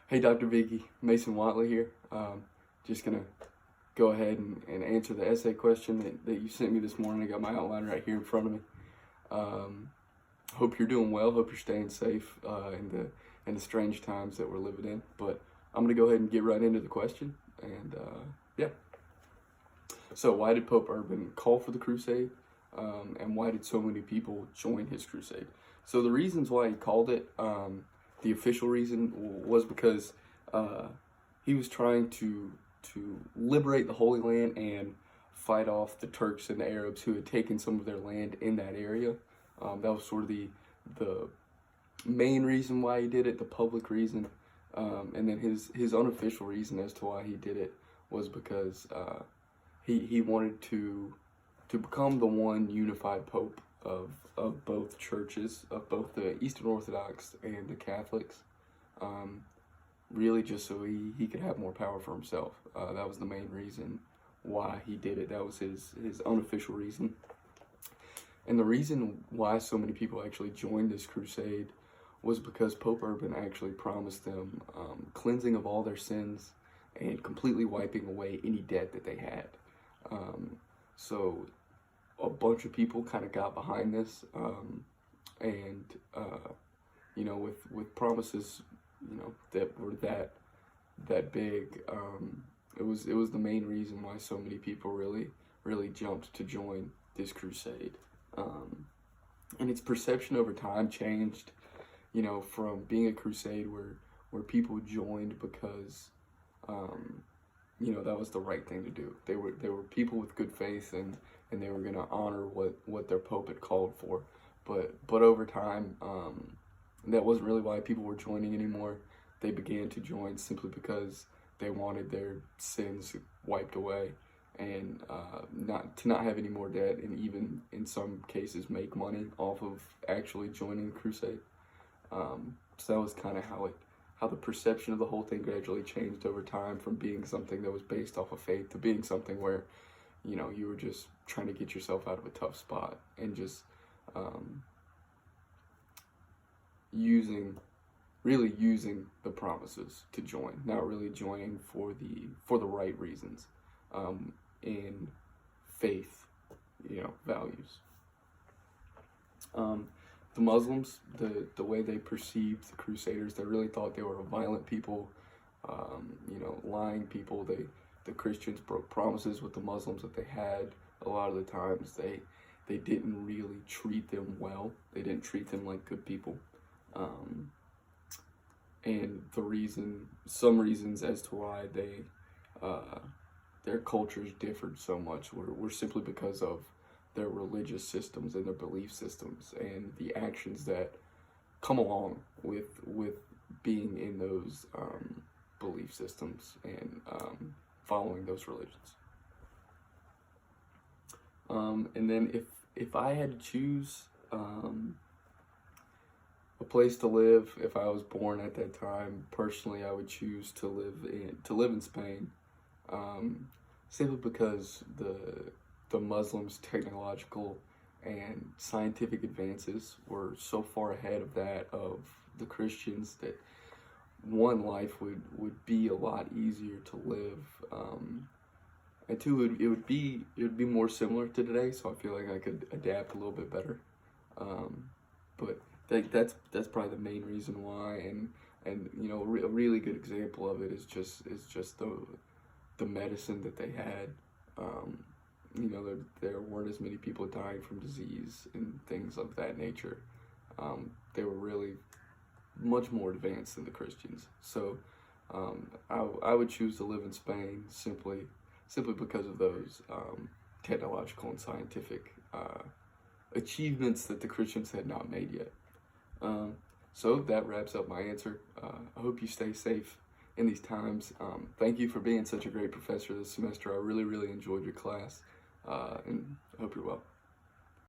Hey, Dr. Vicky, Mason Watley here. Just gonna go ahead and answer the essay question that you sent me this morning. I got my outline right here in front of me. Hope you're doing well. Hope you're staying safe in the strange times that we're living in. But I'm gonna go ahead and get right into the question. And yeah. So why did Pope Urban call for the crusade? And why did so many people join his crusade? So the reasons why he called it, the official reason was because he was trying to liberate the Holy Land and fight off the Turks and the Arabs who had taken some of their land in that area. That was sort of the main reason why he did it, the public reason. And then his unofficial reason as to why he did it was because he wanted to become the one unified pope of both churches, of both the Eastern Orthodox and the Catholics, really just so he could have more power for himself. That was the main reason why he did it. That was his unofficial reason. And the reason why so many people actually joined this crusade was because Pope Urban actually promised them cleansing of all their sins and completely wiping away any debt that they had. So a bunch of people kind of got behind this, and with promises, that were that big, it was the main reason why so many people really jumped to join this crusade. And its perception over time changed, from being a crusade where people joined because that was the right thing to do. They were people with good faith, and they were going to honor what their pope had called for. But over time, that wasn't really why people were joining anymore. They began to join simply because they wanted their sins wiped away and not have any more debt, and even in some cases make money off of actually joining the crusade. So that was kind of how the perception of the whole thing gradually changed over time, from being something that was based off of faith to being something where, you were just trying to get yourself out of a tough spot and just using the promises to join, not really joining for the right reasons, in faith, values. The Muslims, the way they perceived the Crusaders, they really thought they were violent people, lying people. The Christians broke promises with the Muslims that they had. A lot of the times they didn't really treat them well. They didn't treat them like good people. And some reasons as to why their cultures differed so much were simply because of their religious systems and their belief systems and the actions that come along with being in those belief systems and following those religions. And then if I had to choose a place to live, if I was born at that time, personally I would choose to live in Spain, simply because the Muslims' technological and scientific advances were so far ahead of that of the Christians that one, life would be a lot easier to live, and two, it would be more similar to today, so I feel like I could adapt a little bit better. But that's probably the main reason why, and a really good example of it is just the medicine that they had. There weren't as many people dying from disease and things of that nature. They were really much more advanced than the Christians. So I would choose to live in Spain simply because of those technological and scientific achievements that the Christians had not made yet. So that wraps up my answer. I hope you stay safe in these times. Thank you for being such a great professor this semester. I really enjoyed your class, and I hope you're well.